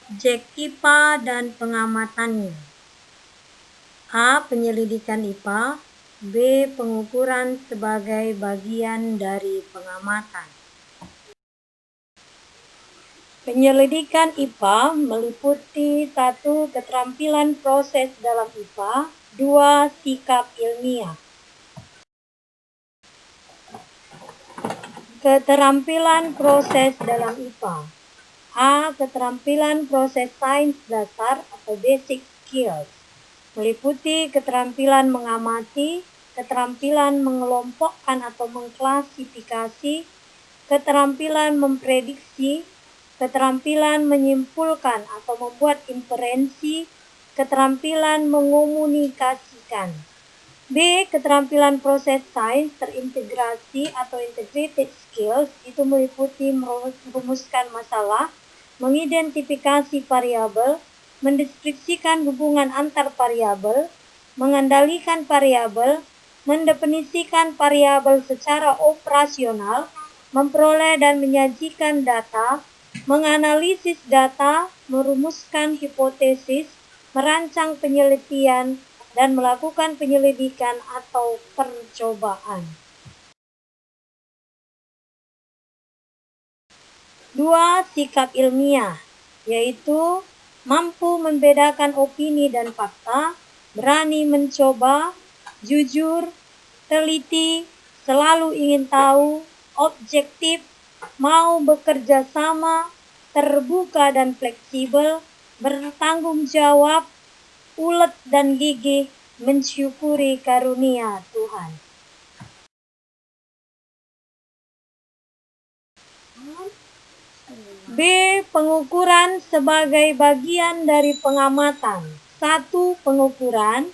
objek IPA dan pengamatannya. A. Penyelidikan IPA. B. Pengukuran sebagai bagian dari pengamatan. Penyelidikan IPA meliputi 1. Keterampilan proses dalam IPA. 2. Sikap ilmiah. Keterampilan proses dalam IPA. A. Keterampilan proses sains dasar atau basic skills. Meliputi keterampilan mengamati, keterampilan mengelompokkan atau mengklasifikasi, keterampilan memprediksi, keterampilan menyimpulkan atau membuat inferensi, keterampilan mengomunikasikan. B. Keterampilan proses sains terintegrasi atau integrated skills itu meliputi merumuskan masalah, mengidentifikasi variabel, mendeskripsikan hubungan antar variabel, mengendalikan variabel, mendefinisikan variabel secara operasional, memperoleh dan menyajikan data, menganalisis data, merumuskan hipotesis, merancang penelitian, dan melakukan penyelidikan atau percobaan. 2. Sikap ilmiah, yaitu mampu membedakan opini dan fakta, berani mencoba, jujur, teliti, selalu ingin tahu, objektif, mau bekerja sama, terbuka dan fleksibel, bertanggung jawab, ulet dan gigih, mensyukuri karunia Tuhan. B. Pengukuran sebagai bagian dari pengamatan. 1. Pengukuran.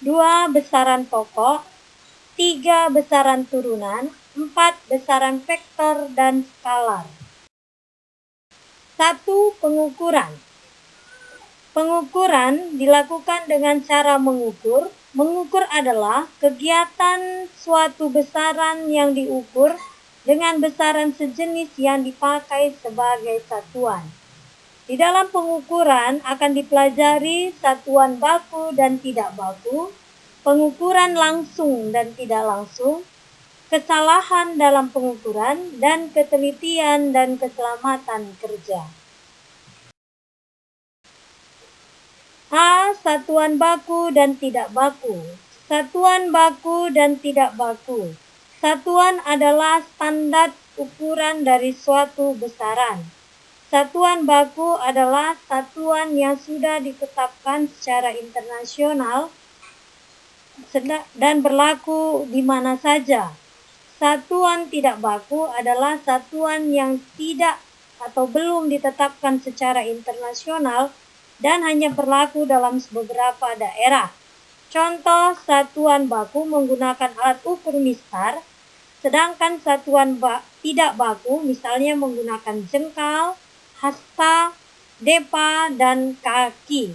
2. Besaran pokok. 3. Besaran turunan. 4. Besaran vektor dan skalar. 1. Pengukuran. Pengukuran dilakukan dengan cara mengukur. Mengukur adalah kegiatan suatu besaran yang diukur dengan besaran sejenis yang dipakai sebagai satuan. Di dalam pengukuran akan dipelajari satuan baku dan tidak baku, pengukuran langsung dan tidak langsung, kesalahan dalam pengukuran, dan ketelitian dan keselamatan kerja. A. Satuan baku dan tidak baku. Satuan baku dan tidak baku. Satuan adalah standar ukuran dari suatu besaran. Satuan baku adalah satuan yang sudah ditetapkan secara internasional dan berlaku di mana saja. Satuan tidak baku adalah satuan yang tidak atau belum ditetapkan secara internasional dan hanya berlaku dalam beberapa daerah. Contoh, satuan baku menggunakan alat ukur mistar, sedangkan satuan tidak baku misalnya menggunakan jengkal, hasta, depa, dan kaki.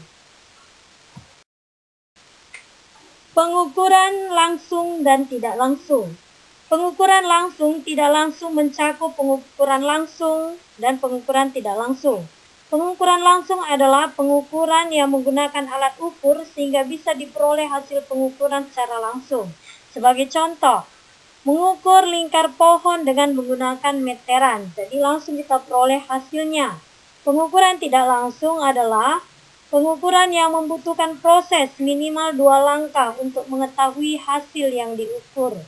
Pengukuran langsung dan tidak langsung. Pengukuran langsung tidak langsung mencakup pengukuran langsung dan pengukuran tidak langsung. Pengukuran langsung adalah pengukuran yang menggunakan alat ukur sehingga bisa diperoleh hasil pengukuran secara langsung. Sebagai contoh, mengukur lingkar pohon dengan menggunakan meteran, jadi langsung kita peroleh hasilnya. Pengukuran tidak langsung adalah pengukuran yang membutuhkan proses minimal 2 langkah untuk mengetahui hasil yang diukur.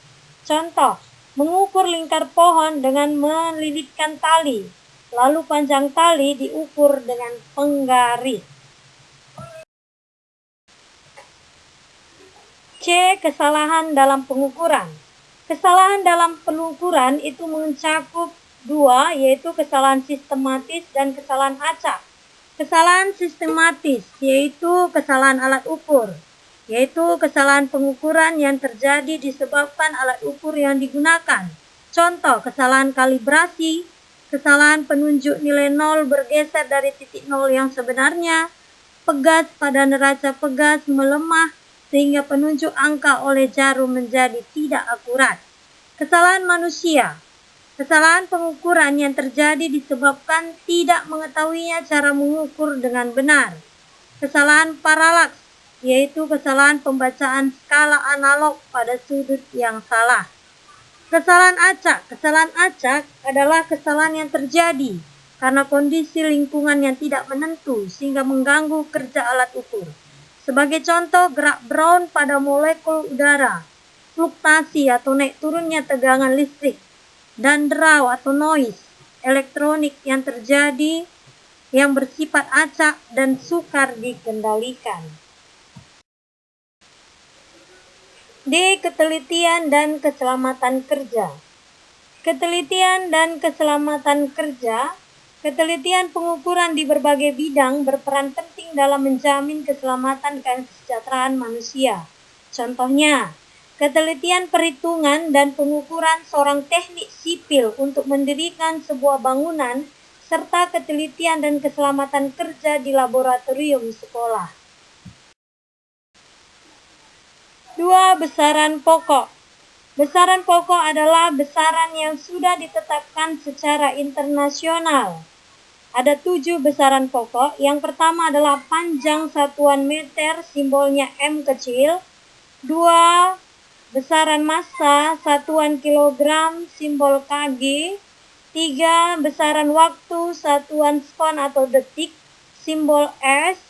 Contoh, mengukur lingkar pohon dengan melilitkan tali, lalu panjang tali diukur dengan penggaris. C. Kesalahan dalam pengukuran. Kesalahan dalam pengukuran itu mencakup 2, yaitu kesalahan sistematis dan kesalahan acak. Kesalahan sistematis yaitu kesalahan alat ukur, yaitu kesalahan pengukuran yang terjadi disebabkan alat ukur yang digunakan. Contoh, kesalahan kalibrasi, kesalahan penunjuk nilai 0 bergeser dari titik 0 yang sebenarnya, pegas pada neraca pegas melemah sehingga penunjuk angka oleh jarum menjadi tidak akurat. Kesalahan manusia. Kesalahan pengukuran yang terjadi disebabkan tidak mengetahuinya cara mengukur dengan benar. Kesalahan paralaks, yaitu kesalahan pembacaan skala analog pada sudut yang salah. Kesalahan acak. Kesalahan acak adalah kesalahan yang terjadi karena kondisi lingkungan yang tidak menentu sehingga mengganggu kerja alat ukur. Sebagai contoh, gerak Brown pada molekul udara, fluktuasi atau naik turunnya tegangan listrik, dan draw atau noise elektronik yang terjadi yang bersifat acak dan sukar dikendalikan. D. Ketelitian dan keselamatan kerja. Ketelitian dan keselamatan kerja. Ketelitian pengukuran di berbagai bidang berperan penting dalam menjamin keselamatan dan kesejahteraan manusia. Contohnya, ketelitian perhitungan dan pengukuran seorang teknik sipil untuk mendirikan sebuah bangunan, serta ketelitian dan keselamatan kerja di laboratorium sekolah. 2. Besaran pokok. Besaran pokok adalah besaran yang sudah ditetapkan secara internasional. Ada 7 besaran pokok. Yang pertama adalah panjang satuan meter, simbolnya M kecil. 2. Besaran massa satuan kilogram, simbol kg. 3. Besaran waktu satuan sekon atau detik, simbol S.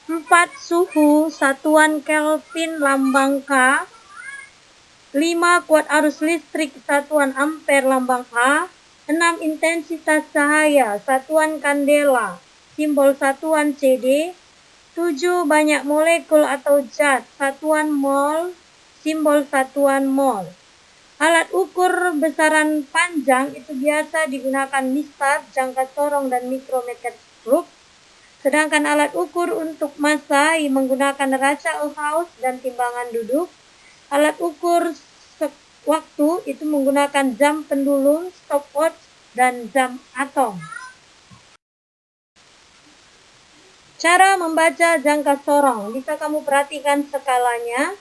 4. Suhu satuan Kelvin, lambang K. 5. Kuat arus listrik satuan ampere, lambang A. 6. Intensitas cahaya satuan kandela, simbol satuan CD. 7. Banyak molekul atau zat satuan mol, simbol satuan mol. Alat ukur besaran panjang itu biasa digunakan mistar, jangka sorong, dan mikrometer skop. Sedangkan alat ukur untuk massa menggunakan Rachel-Hous dan timbangan duduk. Alat ukur waktu itu menggunakan jam pendulum, stopwatch, dan jam atom. Cara membaca jangka sorong, bisa kamu perhatikan skalanya.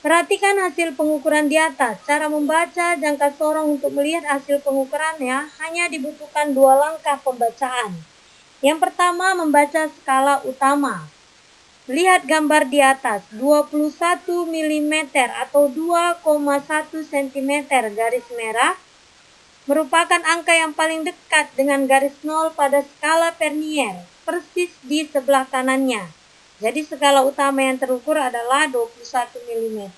Perhatikan hasil pengukuran di atas. Cara membaca jangka sorong untuk melihat hasil pengukurannya hanya dibutuhkan 2 langkah pembacaan. Yang pertama, membaca skala utama. Lihat gambar di atas, 21 mm atau 2,1 cm garis merah merupakan angka yang paling dekat dengan garis 0 pada skala Vernier, persis di sebelah kanannya. Jadi skala utama yang terukur adalah 21 mm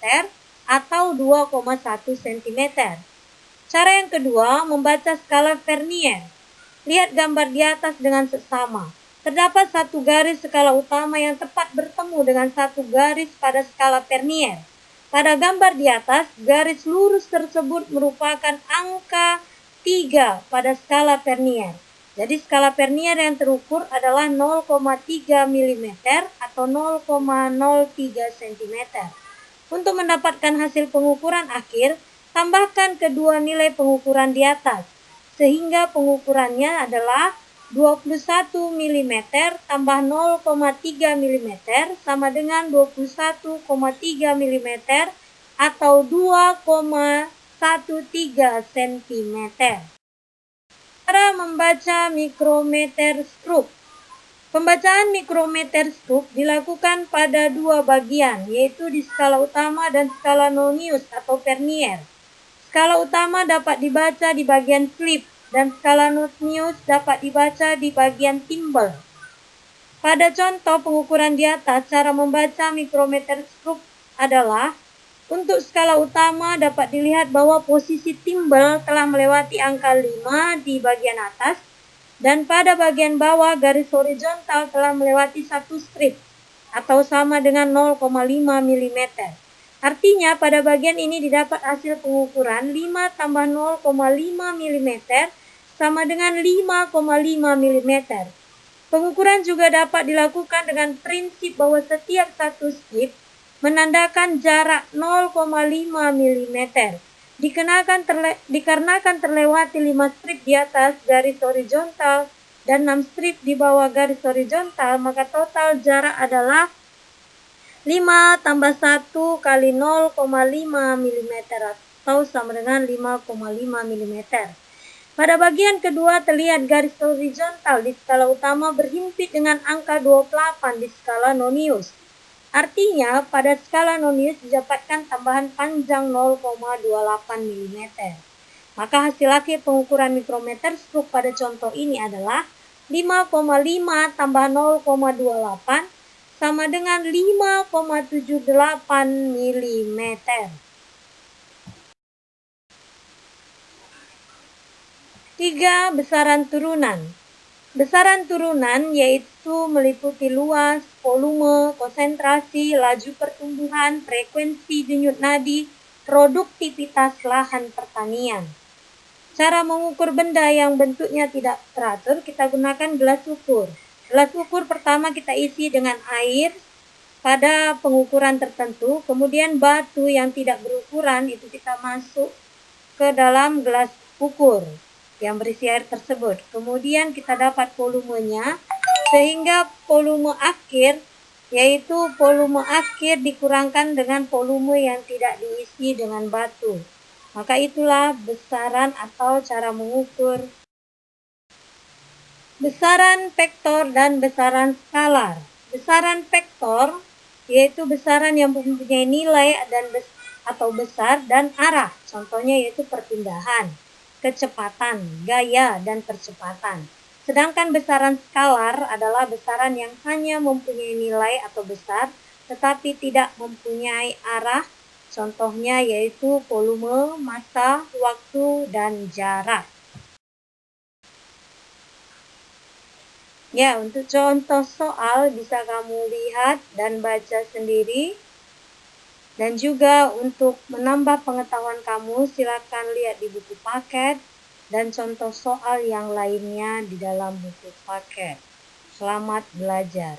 atau 2,1 cm. Cara yang kedua, membaca skala Vernier. Lihat gambar di atas dengan seksama. Terdapat satu garis skala utama yang tepat bertemu dengan satu garis pada skala Vernier. Pada gambar di atas, garis lurus tersebut merupakan angka 3 pada skala Vernier. Jadi skala Vernier yang terukur adalah 0,3 mm atau 0,03 cm. Untuk mendapatkan hasil pengukuran akhir, tambahkan kedua nilai pengukuran di atas, sehingga pengukurannya adalah 21 mm tambah 0,3 mm sama dengan 21,3 mm atau 2,13 cm. Cara membaca mikrometer skop. Pembacaan mikrometer skop dilakukan pada 2 bagian, yaitu di skala utama dan skala Nonius atau Vernier. Skala utama dapat dibaca di bagian flip dan skala Nonius dapat dibaca di bagian timbel. Pada contoh pengukuran di atas, cara membaca mikrometer skop adalah: untuk skala utama dapat dilihat bahwa posisi timbel telah melewati angka 5 di bagian atas, dan pada bagian bawah garis horizontal telah melewati satu strip atau sama dengan 0,5 mm. Artinya pada bagian ini didapat hasil pengukuran 5 tambah 0,5 mm sama dengan 5,5 mm. Pengukuran juga dapat dilakukan dengan prinsip bahwa setiap satu strip menandakan jarak 0,5 mm. Dikarenakan terlewati 5 strip di atas garis horizontal dan 6 strip di bawah garis horizontal, maka total jarak adalah 5 tambah 1 kali 0,5 mm atau sama dengan 5,5 mm. Pada bagian kedua terlihat garis horizontal di skala utama berhimpit dengan angka 28 di skala nonius. Artinya, pada skala nonius didapatkan tambahan panjang 0,28 mm. Maka hasil akhir pengukuran mikrometer stroke pada contoh ini adalah 5,5 tambah 0,28 sama dengan 5,78 mm. 3. Besaran turunan. Besaran turunan yaitu meliputi luas, volume, konsentrasi, laju pertumbuhan, frekuensi denyut nadi, produktivitas lahan pertanian. Cara mengukur benda yang bentuknya tidak teratur, kita gunakan gelas ukur. Gelas ukur pertama kita isi dengan air pada pengukuran tertentu, kemudian batu yang tidak berukuran itu kita masuk ke dalam gelas ukur yang berisi air tersebut. Kemudian kita dapat volumenya, sehingga volume akhir yaitu volume akhir dikurangkan dengan volume yang tidak diisi dengan batu. Maka itulah besaran atau cara mengukur besaran vektor dan besaran skalar. Besaran vektor yaitu besaran yang mempunyai nilai atau besar dan arah. Contohnya yaitu perpindahan, kecepatan, gaya, dan percepatan. Sedangkan besaran skalar adalah besaran yang hanya mempunyai nilai atau besar, tetapi tidak mempunyai arah. Contohnya yaitu volume, massa, waktu, dan jarak. Ya, untuk contoh soal bisa kamu lihat dan baca sendiri. Dan juga untuk menambah pengetahuan kamu, silakan lihat di buku paket dan contoh soal yang lainnya di dalam buku paket. Selamat belajar.